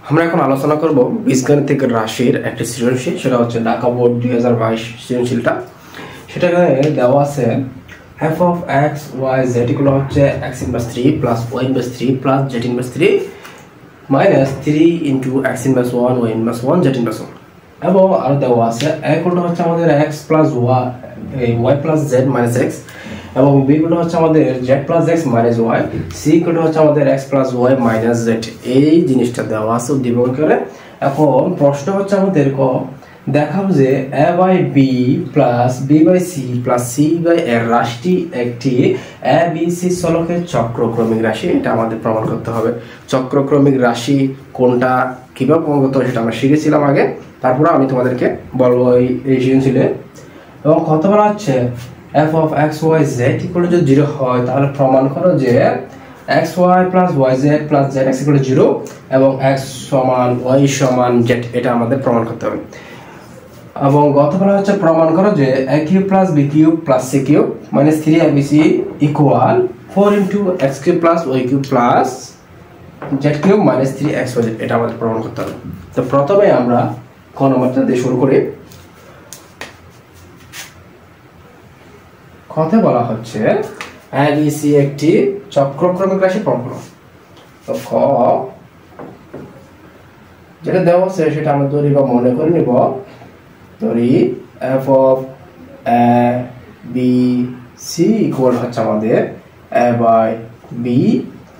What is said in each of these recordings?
আমরা এখন আলোচনা করব বীজগণিতিক রাশির একটি সৃজনশীল, সেটা হচ্ছে ঢাকা বোর্ড 2022 সৃজনশীলটা। সেটাকে দেওয়া আছে f of x y z এগুলো হচ্ছে x inverse 3 plus y inverse 3 plus z inverse 3 minus 3 into x inverse 1 y inverse 1 z inverse 1 এবং আর দেওয়া আছে এগুলো হচ্ছে আমাদের x plus y plus z minus x এবং b গুলো হচ্ছে আমাদের z plus x minus y, c গুলো হচ্ছে আমাদের x plus y minus z। এই জিনিসটা দেওয়া আছে উদ্দীপক করে। এখন প্রশ্ন হচ্ছে আমাদের দেখাও যে a by b plus b by c plus c by a রাশিটি একটি a b c চলকের চক্রক্রমিক রাশি। এটা আমাদের প্রমাণ করতে হবে। চক্রক্রমিক রাশি কোনটা, কিভাবে প্রমাণ করতে হবে সেটা আমরা শিখেছিলাম আগে, তারপরে আমি তোমাদেরকে বলবো এই সৃজনশীলে। এবং কত বলা হচ্ছে f of x y z equal to 0 হয়, তাহলে প্রমাণ করো যে xy plus yz plus zx equal to 0 এবং x সমান y সমান z, এটা আমাদের প্রমাণ করতে হবে। এবং গত বলা হচ্ছে প্রমাণ করো যে a cube plus b cube plus c cube minus 3abc equal 4 into x cube plus y cube plus z cube minus 3xyz, এটা আমাদের প্রমাণ করতে হবে। তো প্রথমে আমরা ক নম্বরটা দিয়ে শুরু করি। কথা বলা হচ্ছে ABC একটি চক্রক্রমিক রাশি প্রমাণ করো। তো ক যেটা দেওয়া আছে সেটা আমরা ধরি বা মনে করে নিব। ধরি f of a b c equal হচ্ছে আমাদের a by b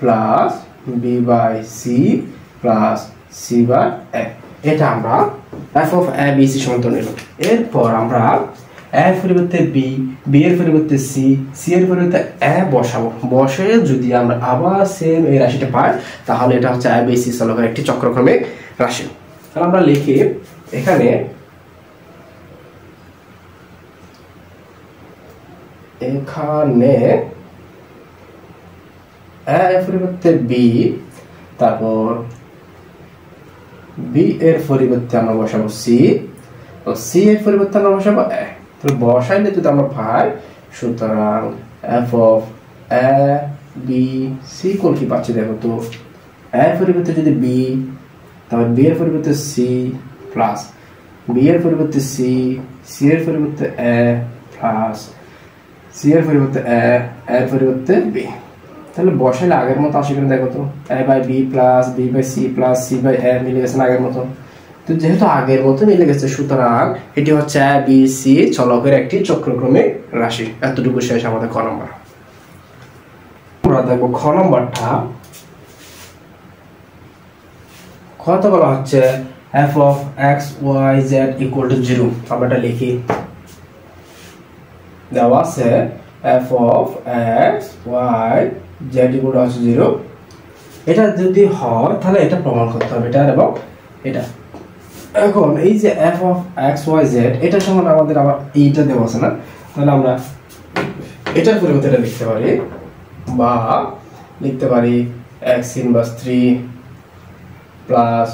plus b by c plus c by a, এটা আমরা f of a b c সমান ধরে নিলাম। এরপর আমরা a এর পরিবর্তে b, b এর পরিবর্তে c, c এর পরিবর্তে a বসাবো। বসে যদি আমরা আবার সেম এই রাশিটা পাই তাহলে এটা হচ্ছে a b c চলকের একটি চক্রক্রমিক রাশি। তাহলে আমরা লিখি এখানে a এর পরিবর্তে b, তারপর b এর পরিবর্তে আমরা বসাবো c, তো c এর পরিবর্তে আমরা বসাবো a। তো বসাইলে যদি আমরা পাই, সুতরাং f of a b c কোন কি পাচ্ছি দেখো তো, a এর পরিবর্তে যদি b, তারপর b এর পরিবর্তে c প্লাস b এর পরিবর্তে c, c এর পরিবর্তে a প্লাস c এর পরিবর্তে a, এর পরিবর্তে b। তাহলে বসাইলে আগের মতো আসে কিনা দেখো তো, a by b plus b by c plus c by a মিলে গেছে না আগের মতো। তো যেহেতু আগের মতো মিলে গেছে, সুতরাং এটি হচ্ছে a b c চলকের একটি চক্রক্রমিক রাশি। এতটুকু শেষ আমাদের ক নম্বর। আমরা দেখবো খ নম্বরটা। কত বলা হচ্ছে f of x y z equal to 0, আমরা এটা লিখি। দেওয়া আছে f of x y z equal to 0, এটা যদি হয় তাহলে এটা প্রমাণ করতে হবে, এটা এবং এটা। এখন এই যে f of x y z এটা সমান আমাদের আবার এইটা দেওয়া আছে না, তাহলে আমরা এটার পরিবর্তে এটা লিখতে পারি, বা লিখতে পারি x inverse 3 plus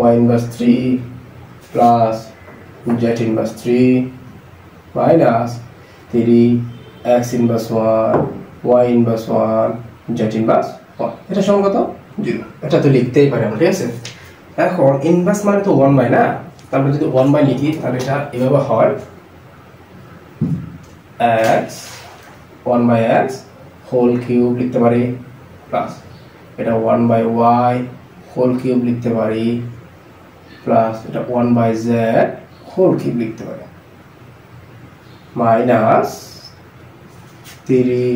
y inverse 3 plus z inverse 3 minus 3 x inverse 1 y inverse 1 z inverse 1, এটা সমান কত 0। এটা তো লিখতেই পারি আমরা, ঠিক আছে। এখন ইনভার্স মানে তো 1 বাই না, তারপরে যদি 1 বাই লিখি তাহলে এটা এভাবে হয় x 1 by x whole cube লিখতে পারি, প্লাস এটা 1 বাই y হোল কিউব লিখতে পারি, প্লাস এটা 1 বাই z হোল কিউব লিখতে পারি, minus 3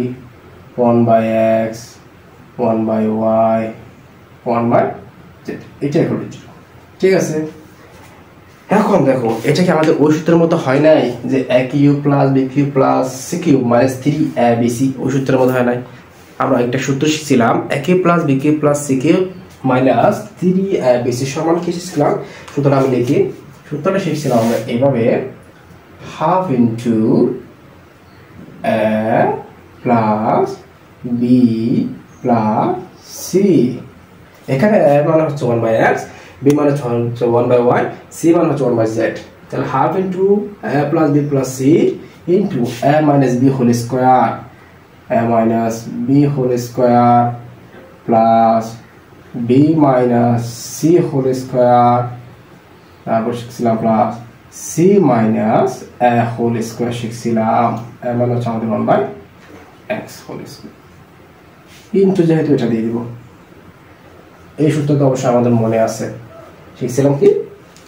1 by x 1 by y 1 by z, এটা করে দিচ্ছি, ঠিক আছে। এখন দেখো এটা কি আমাদের ওই সূত্রের মতো হয় নাই যে a cube plus b cube plus c cube minus 3abc, ওই সূত্রের মতো হয় নাই। আমরা একটা সূত্র শিখছিলাম a cube plus b cube plus c cube minus 3abc সমান কি শিখছিলাম। সুতরাং আমি লিখি সূত্রটা শিখছিলাম আমরা এইভাবে, half into a plus b plus c, এখানে a মানে হচ্ছে 1 বাই x, b মানে হচ্ছে 1 বাই y, c মানে হচ্ছে 1 বাই z। তাহলে half into a plus b plus c into a minus b whole square, a minus b whole square plus B minus C whole square, তারপর শিখছিলাম plus C minus A whole square শিখছিলাম, A মানে হচ্ছে আমাদের 1/x whole square into, যেহেতু এটা দিয়ে দিব। এই সূত্রটা অবশ্যই আমাদের মনে আছে, শিখছিলাম কি?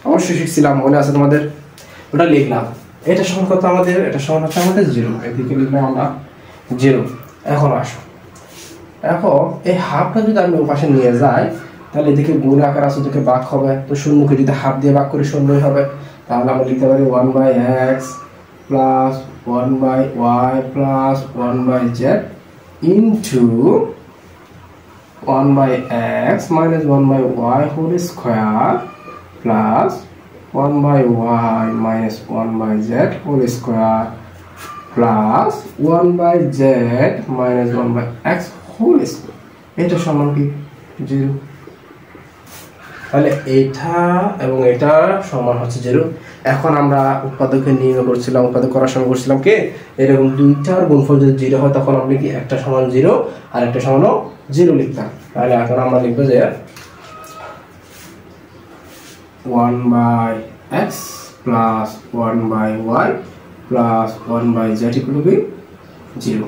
অবশ্যই শিখছিলাম, মনে আছে তোমাদের? ওটা লিখলাম। এটা সমান কত আমাদের? এটা সমান হচ্ছে আমাদের 0, এদিকে লিখলাম আমরা 0। এখন আসো, এখন এই হাফটা যদি আমি ওই পাশে নিয়ে যাই, তাহলে এদিকে গুণ আকার আছে, ওদিকে ভাগ হবে, তো শূন্যকে যদি হাফ দিয়ে ভাগ করি শূন্যই হবে। তাহলে আমরা লিখতে পারি 1/x plus 1/y plus 1/z into 1/x minus 1/y whole square plus 1/y minus 1/z whole square plus 1/z minus 1/x whole square. এটা সমান কি? 0। তাহলে এটা এবং এটা সমান হচ্ছে 0। এখন আমরা উৎপাদকে নির্ণয় করছিলাম, উৎপাদক করার সময় করছিলাম কি এরকম দুইটার গুণফল যদি 0 হয় তখন আমরা কি একটা সমান 0 আর একটা সমান 0 লিখতাম। তাহলে এখন আমরা লিখবো যে 1/x plus 1/y plus 1/z equal to 0।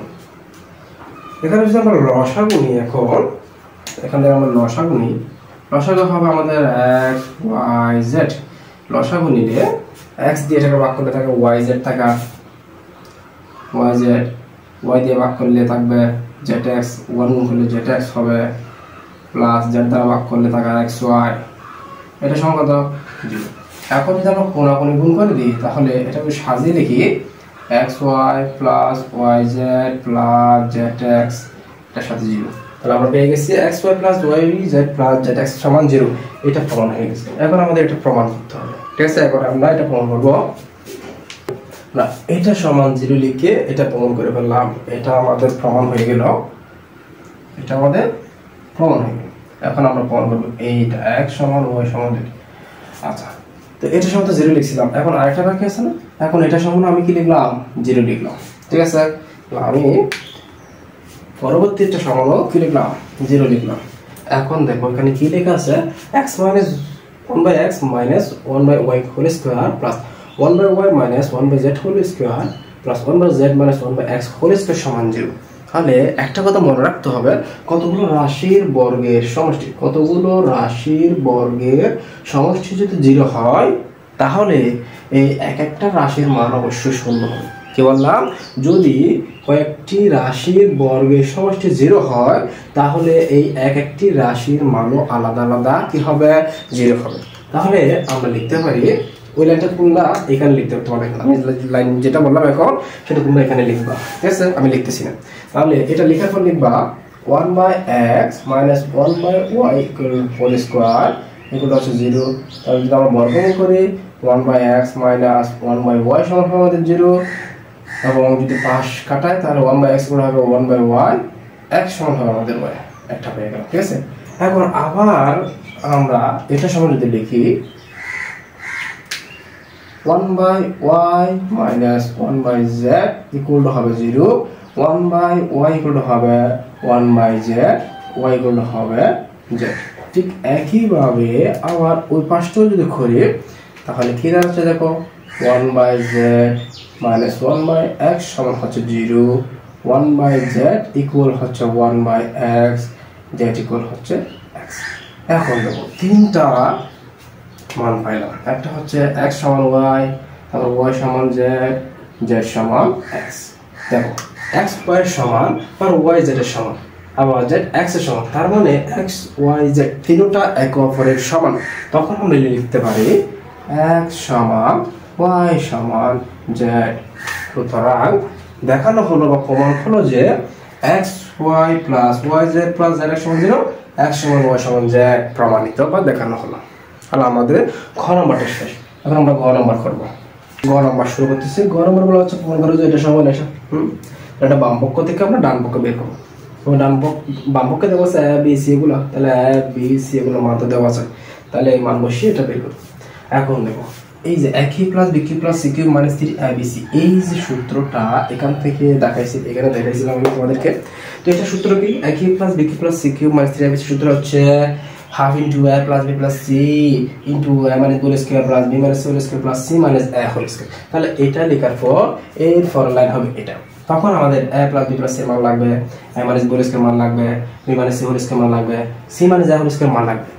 এখানে যদি আমরা লসাগু নিই, এখন এখান থেকে আমরা লসাগু নিই, লসাগু হবে আমাদের x y z। লসাগু নিলে x দিয়ে এটাকে ভাগ করলে থাকে yz থাকা, yz y দিয়ে ভাগ করলে থাকবে zx, 1 গুণ করলে zx হবে প্লাস z দ্বারা ভাগ করলে থাকা xy। এটা সমান কত? 0। এখন যদি আমরা কোণাকুণি গুণ করে দিই তাহলে এটাকে সাজিয়ে লিখি xy plus yz plus zx এটার সাথে 0। তাহলে আমরা পেয়ে গেছি xy plus yz plus zx সমান 0। এটা প্রমাণ হয়ে গেছে। এখন আমাদের এটা প্রমাণ করতে হবে, ঠিক আছে? এখন আমরা এটা প্রমাণ করব না, এটা সমান 0 লিখে এটা প্রমাণ করে ফেললাম। এটা আমাদের প্রমাণ হয়ে গেল, এটা আমাদের প্রমাণ হয়ে গেল। এখন আমরা প্রমাণ করব এইটা x সমান y সমান 0। আচ্ছা, তো এটা সমান তো 0 লিখছিলাম, এখন আরেকটা বাকি আছে না? এখন এটা সমান আমি কি লিখলাম? 0 লিখলাম, ঠিক আছে? আমি পরবর্তী একটা সমান কি লিখলাম? 0 লিখলাম। এখন দেখো এখানে কি লেখা আছে, x minus 1/x minus 1/y whole square plus 1/y minus 1/z whole square plus 1/z minus 1/x whole square সমান 0। তাহলে একটা কথা মনে রাখতে হবে, কতগুলো রাশির বর্গের সমষ্টি, কতগুলো রাশির বর্গের সমষ্টি যদি 0 হয় তাহলে এই এক একটা রাশির মান অবশ্যই শূন্য হবে। কি বললাম? যদি কয়েকটি রাশির বর্গের সমষ্টি 0 হয় তাহলে এই এক একটি রাশির মানও আলাদা আলাদা কি হবে? 0 হবে। তাহলে আমরা লিখতে পারি, ওই লাইনটা তোমরা এখানে লিখতে পারো, তোমাদের আমি লাইন যেটা বললাম এখন সেটা তোমরা এখানে লিখবা, ঠিক আছে? আমি লিখতেছি না। তাহলে এটা লেখার পর লিখবা 1/x minus 1/y whole square এগুলো হচ্ছে 0। তাহলে যদি আমরা বর্গমূল করি 1/x মাইনাস 1/y সমান হবে আমাদের 0, এবং যদি পাশ কাটায় তাহলে 1/x গুণ হবে 1/y, x সমান হবে আমাদের y। একটা হয়ে গেল, ঠিক আছে? এখন আবার আমরা এটা সমান যদি লিখি 1/y minus 1/z equal to হবে 0, 1/y ইকুয়াল টু হবে 1/z, y ইকুয়াল টু হবে z। ঠিক একইভাবে আবার ওই পাশটাও যদি করি তাহলে কি দাঁড়াচ্ছে দেখো, 1/z মাইনাস 1/x সমান হচ্ছে 0, 1/z ইকুয়াল হচ্ছে 1/x, z ইকুয়াল হচ্ছে x। এখন দেখো তিনটা মান পাইলাম, একটা হচ্ছে x সমান y, তারপর y সমান z, z সমান x। দেখো x y এর সমান আর y z এর সমান, আবার z x এর সমান, তার মানে x y z তিনটা একে অপরের সমান। তখন আমরা লিখতে পারি x সমান y সমান z। সুতরাং দেখানো হলো বা প্রমাণ হলো যে x y plus y z plus z সমান 0, x সমান y সমান z প্রমাণিত বা দেখানো হলো। তাহলে আমাদের ঘ নম্বরটা শেষ। এখন আমরা ঘ নম্বর করবো। ঘ নম্বর শুরু করতেছি। ঘ নম্বর বলা হচ্ছে প্রমাণ করো যে এটা সমান এটা। এটা বাম পক্ষ থেকে আমরা ডান পক্ষ বের করবো। বাম পক্ষে দেওয়া আছে a b c এগুলো, তাহলে a b c এগুলো মান তো দেওয়া আছে, তাহলে এই মান বসিয়ে এটা বের করবো। এখন দেখো এই যে a cube plus b cube plus c cube minus 3abc এই যে সূত্রটা এখান থেকে দেখাইছি, এখানে দেখাইছিলাম আমি তোমাদেরকে। তো এটা সূত্র কি? a cube plus b cube plus c cube minus 3abc সূত্র হচ্ছে half into a plus b plus c into a minus b square plus b minus c square plus c minus a whole square. তাহলে এটা লেখার পর এর for line হবে এটা। তখন আমাদের a plus b plus c মান লাগবে, a মাইনাস b স্কয়ার মান লাগবে, b minus c whole square মান লাগবে, c minus a whole square মান লাগবে।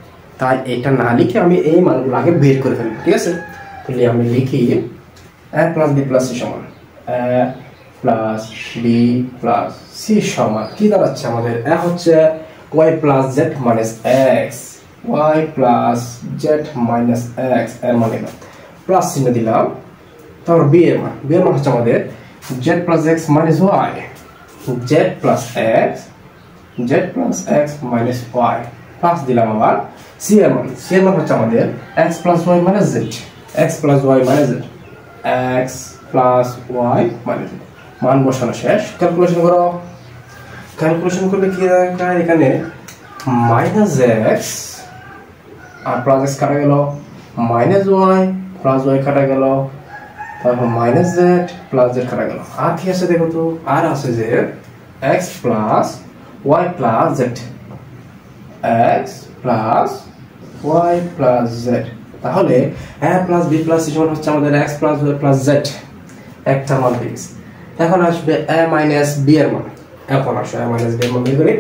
তাই এটা না লিখে আমি এই মানগুলো আগে বের করে ফেলব, ঠিক আছে? তাহলে আমি লিখি a plus b plus c সমান a plus b plus c সমান কি দাঁড়াচ্ছে আমাদের? a হচ্ছে y plus z minus x, y plus z minus x এর মানে প্লাস চিহ্ন দিলাম। তারপর b এর মান হচ্ছে আমাদের z plus x minus y, z plus x minus y plus দিলাম আবার c এর মান হচ্ছে আমাদের x plus y minus z, x plus y minus z, x plus y minus z। মান বসানো শেষ। ক্যালকুলেশন করো। ক্যালকুলেশন করলে কি হয়? এখানে মাইনাস x আর প্লাস x কাটা গেল, মাইনাস y প্লাস y কাটা গেল, তারপর মাইনাস z প্লাস z কাটা গেল। আর কি আছে দেখো তো? আর আছে যে x plus y plus z, x plus y plus z। তাহলে a plus b plus c সমান হচ্ছে আমাদের x plus y plus z একটা মান ফিক্স। এখন আসবে a মাইনাস b এর মান। এখন আসবে a মাইনাস b এর মান বের করি।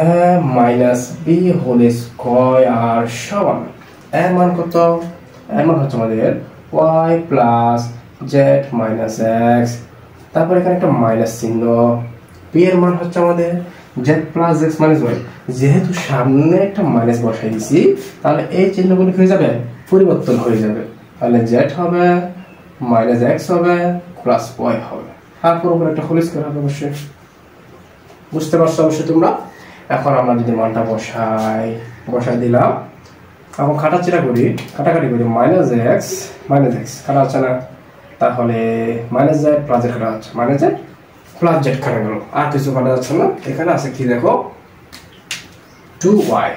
a minus b whole square সমান a মান কত? a মান হচ্ছে আমাদের y plus z minus x, তারপর এখানে একটা মাইনাস চিহ্ন। b এর মান হচ্ছে আমাদের z plus x minus y। যেহেতু সামনে একটা মাইনাস বসাই দিছি, তাহলে এই চিহ্নগুলো হয়ে যাবে পরিবর্তন হয়ে যাবে। তাহলে z হবে মাইনাস x হবে প্লাস y হবে, আর পুরোপুরি একটা হোল স্কয়ার হবে অবশ্যই। বুঝতে পারছো অবশ্যই তোমরা? এখন আমরা যদি মানটা বসাই দিলাম, এখন কাটাকাটি করি, মাইনাস x কাটা হচ্ছে না, তাহলে মাইনাস z প্লাস z কাটা হচ্ছে, মাইনাস z প্লাস z কাটা গেল, আর কিছু কাটা যাচ্ছে না। এখানে আছে কি দেখো? 2y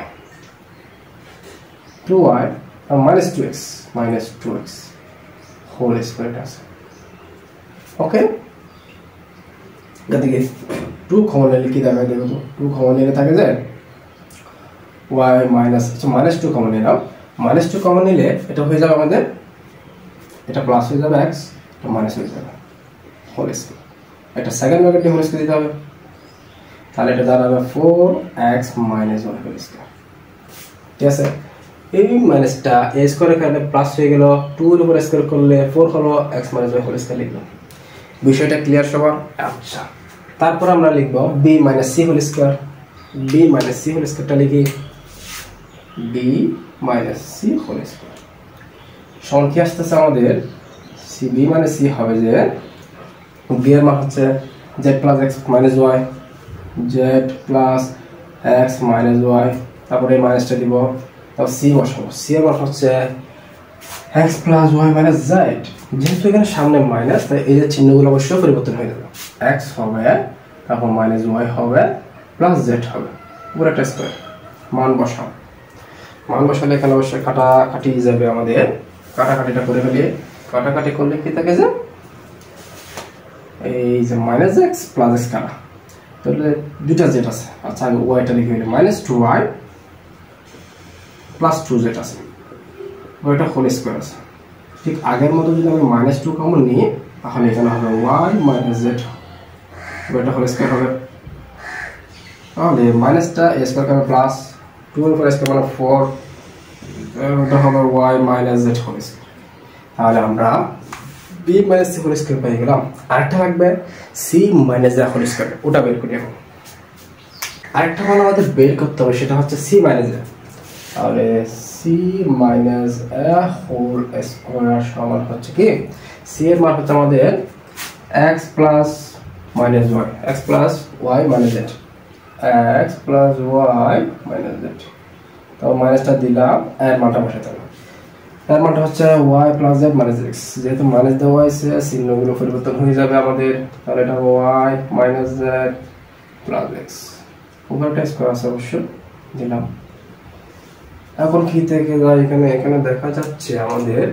আর মাইনাস 2x হোল স্কয়ার আছে। ওকে, এদিকে 2 কমন নিলে কি দেখায় দেখো তো? 2 কমন নিলে থাকে যে y মাইনাস 2 কমন নিলাম, মাইনাস 2 কমন নিলে এটা হয়ে যাবে আমাদের, এটা প্লাস হয়ে যাবে x, এটা মাইনাস হয়ে যাবে হোল স্কয়ার। এটা সেকেন্ড ব্র্যাকেটে হোল স্কয়ার দিতে হবে, তাহলে এটা দাঁড়াবে 4x মাইনাস 1 হোল স্কয়ার। ঠিক আছে? এই মাইনাসটা a স্কয়ারের কারণে প্লাস হয়ে গেল, 2 এর উপর স্কয়ার করলে 4 হলো, x minus y whole square লিখলাম। বিষয়টা ক্লিয়ার সবার? আচ্ছা, তারপর আমরা লিখব b minus c whole square. b minus c whole স্কয়ারটা লিখি b minus c whole square সমান কি আসতেছে আমাদের? b মাইনাস c হবে যে b এর মান হচ্ছে z plus x minus y, z plus x minus y, তারপরে এই মাইনাসটা দিব, তারপর c বসাবো। c এর মান হচ্ছে x plus y minus z। যেহেতু এখানে সামনে মাইনাস, তাই এই যে চিহ্নগুলো অবশ্যই পরিবর্তন হয়ে যাবে। x হবে, তারপর মাইনাস y হবে, প্লাস z হবে, পুরো একটা স্কয়ার। মান বসালে এখানে অবশ্যই কাটাকাটি যাবে আমাদের। কাটাকাটিটা করে ফেলি। কাটাকাটি করলে কি থাকে যে এই যে মাইনাস x প্লাস x কাটা, তাহলে দুইটা z আছে। আচ্ছা, আমি yটা লিখে ফেলি, মাইনাস 2y প্লাস 2z আছে, ওইটা হোল স্কয়ার আছে। ঠিক আগের মতো যদি আমি মাইনাস 2 কমন নিই, তাহলে এখানে হবে y মাইনাস z, ওইটা হোল স্কয়ার হবে। তাহলে মাইনাসটা a স্কয়ার করে প্লাস 2 এর উপর স্কয়ার মানে 4, ওটা হবে y minus z whole square. তাহলে আমরা b minus c whole square পেয়ে গেলাম। আরেকটা লাগবে c minus a whole square, ওটা বের করি এখন। আরেকটা মান আমাদের বের করতে হবে, সেটা হচ্ছে c মাইনাস a। তাহলে c minus a whole square সমান হচ্ছে কি? c এর মান হচ্ছে আমাদের x plus minus y, x plus y minus z, x plus y minus z। তো মাইনাসটা দিলাম, এর মানটা বসাতে হবে। এর মানটা হচ্ছে y plus z minus x। যেহেতু মাইনাস দেওয়া হয়েছে, চিহ্নগুলো পরিবর্তন হয়ে যাবে আমাদের। তাহলে এটা হবে y minus z plus x, উপরটা স্কয়ার আছে অবশ্য দিলাম। এখন কি থেকে যায় এখানে, এখানে দেখা যাচ্ছে আমাদের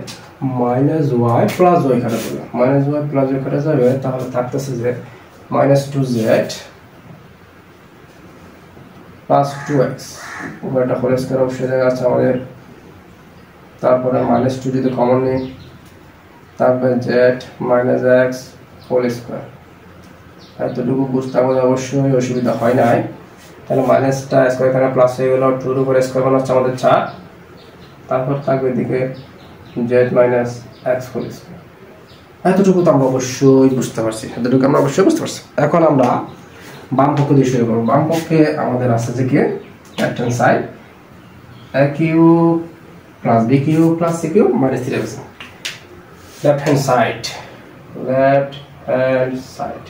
মাইনাস ওয়াই প্লাস ওয়াই কাটা যাবে, মাইনাস ওয়াই প্লাস ওয়াই কাটা যাবে, তাহলে থাকতেছে যে মাইনাস 2z প্লাস 2x উপরটা হোল স্কয়ার অবশ্যই জায়গা আছে আমাদের, তারপরে মাইনাস 2 যদি কমন নিই, তারপরে z minus x whole square. এতটুকু বুঝতে আমাদের অবশ্যই অসুবিধা হয় নাই। তাহলে মাইনাসটা স্কয়ার এখানে প্লাস হয়ে গেল, 2 এর উপরে স্কয়ার মানে হচ্ছে আমাদের 4, তারপর থাকবে এদিকে z minus x whole square. এতটুকু তো আমরা অবশ্যই বুঝতে পারছি, এতটুকু আমরা অবশ্যই বুঝতে পারছি। এখন আমরা বাম পক্ষ দিয়ে শুরু করবো। বাম পক্ষে আমাদের আছে যে কি left hand side a cube plus b cube plus c cube minus 3ac। Left hand side, left hand side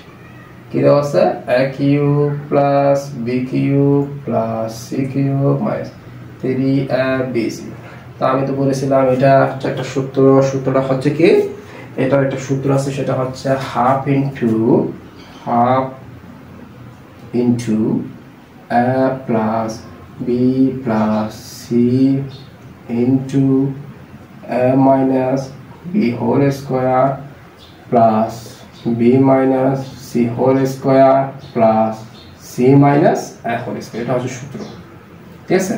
কি দেওয়া আছে, a cube plus b cube plus c cube minus 3abc। তো আমি তো বলেছিলাম এটা একটা সূত্র, সূত্রটা হচ্ছে কি, এটার একটা সূত্র আছে, সেটা হচ্ছে half into a plus b plus c into a minus b whole square plus b minus c whole square plus c minus a whole square. এটা হচ্ছে সূত্র, ঠিক আছে।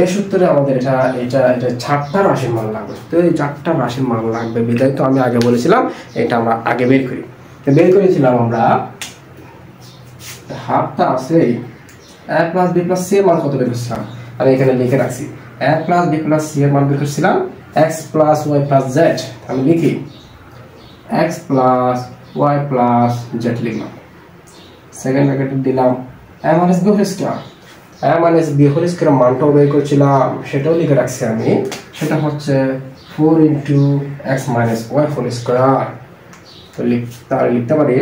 এই সূত্রে আমাদের এটা এটা এটা 4টা রাশির মান লাগবে। তো এই 4টা রাশির মান লাগবে বিধায় তো আমি আগে বলেছিলাম এটা আমরা আগে বের করি। তো বের করেছিলাম আমরা হাফটা আছে a plus b plus c এর মান কত বের করছিলাম, আমি এখানে লিখে রাখছি। a plus b plus c এর মান বের করছিলাম x plus y plus z। আমি লিখি x plus y plus z লিখলাম, সেকেন্ড ব্র্যাকেট দিলাম a minus b whole square. a minus b whole square মানটাও বের করছিলাম, সেটাও লিখে রাখছি আমি, সেটা হচ্ছে 4 into x minus y whole square. তো লিখতে পারি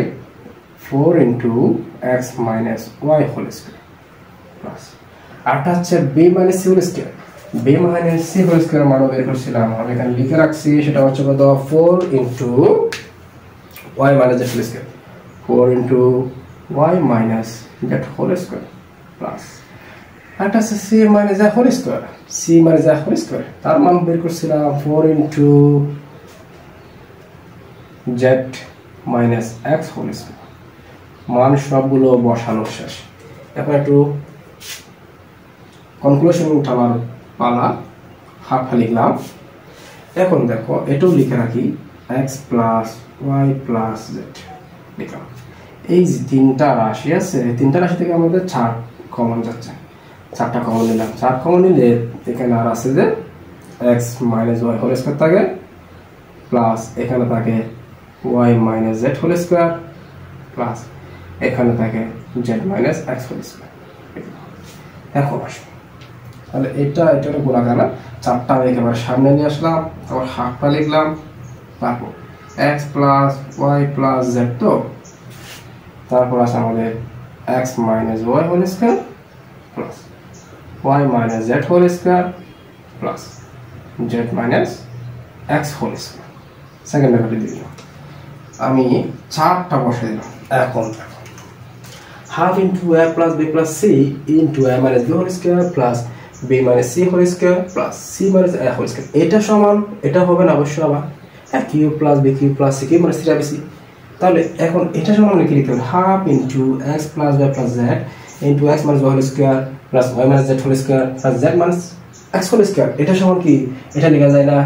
4 into x minus y whole square plus আরটা হচ্ছে b minus c whole square. b minus c whole square মানও বের করছিলাম, আমি এখানে লিখে রাখছি, সেটা হচ্ছে কত 4 into y minus z whole square, 4 into y minus z whole square plus আরটা হচ্ছে c minus a whole square, c minus a whole square, তার মান বের করছিলাম 4 into z minus x whole square. মান সবগুলো বসানো শেষ। এখন একটু কনক্লুশন উঠাবার পালা, হাফ লিখলাম। এখন দেখো এটাও লিখে রাখি x plus y plus z লিখলাম। এই যে 3টা রাশি আছে, 3টা রাশি থেকে আমাদের 4 কমন যাচ্ছে, 4টা কমন নিলাম। 4 কমন নিলে এখানে আর আছে যে x minus y whole square থাকে প্লাস এখানে থাকে y minus z whole square plus এখানে থাকে z minus x whole square. এখন আসো তাহলে এটার গোলাকার 4টা আমি একেবারে সামনে নিয়ে আসলাম, তারপর হাফটা লিখলাম, তারপর x plus y plus z, তো তারপর আছে আমাদের x minus y whole square plus y minus z whole square plus z minus x whole square. Second ব্র্যাকেটে দিলাম, আমি 4টা বসে দিলাম। এখন half into a plus b plus c into a minus b whole square plus b minus c whole square plus c minus a whole square. এটা সমান, এটা হবে না অবশ্যই আবার a cube plus b cube plus c cube minus 3abc। তাহলে এখন এটা সমান লিখে লিখতে হবে half into x plus y plus z into x minus y whole square plus y minus z whole square plus z minus x whole square. এটা সমান কি, এটা লেখা যায় না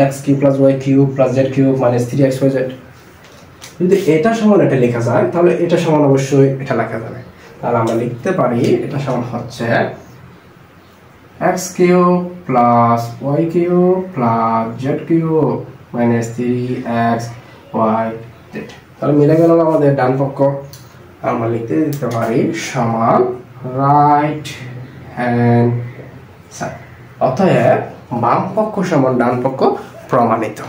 x cube plus y cube plus z cube minus 3xyz। যদি এটা সমান এটা লেখা যায় তাহলে এটা সমান অবশ্যই এটা লেখা যাবে। তাহলে আমরা লিখতে পারি এটা সমান হচ্ছে x cube plus y cube plus z cube minus 3xyz। তাহলে মিলে গেল আমাদের ডান পক্ষ। আমরা লিখতে দিতে পারি সমান রাইট হ্যান্ড সাইড, অতএব বাম পক্ষ সমান ডান পক্ষ প্রমাণিত।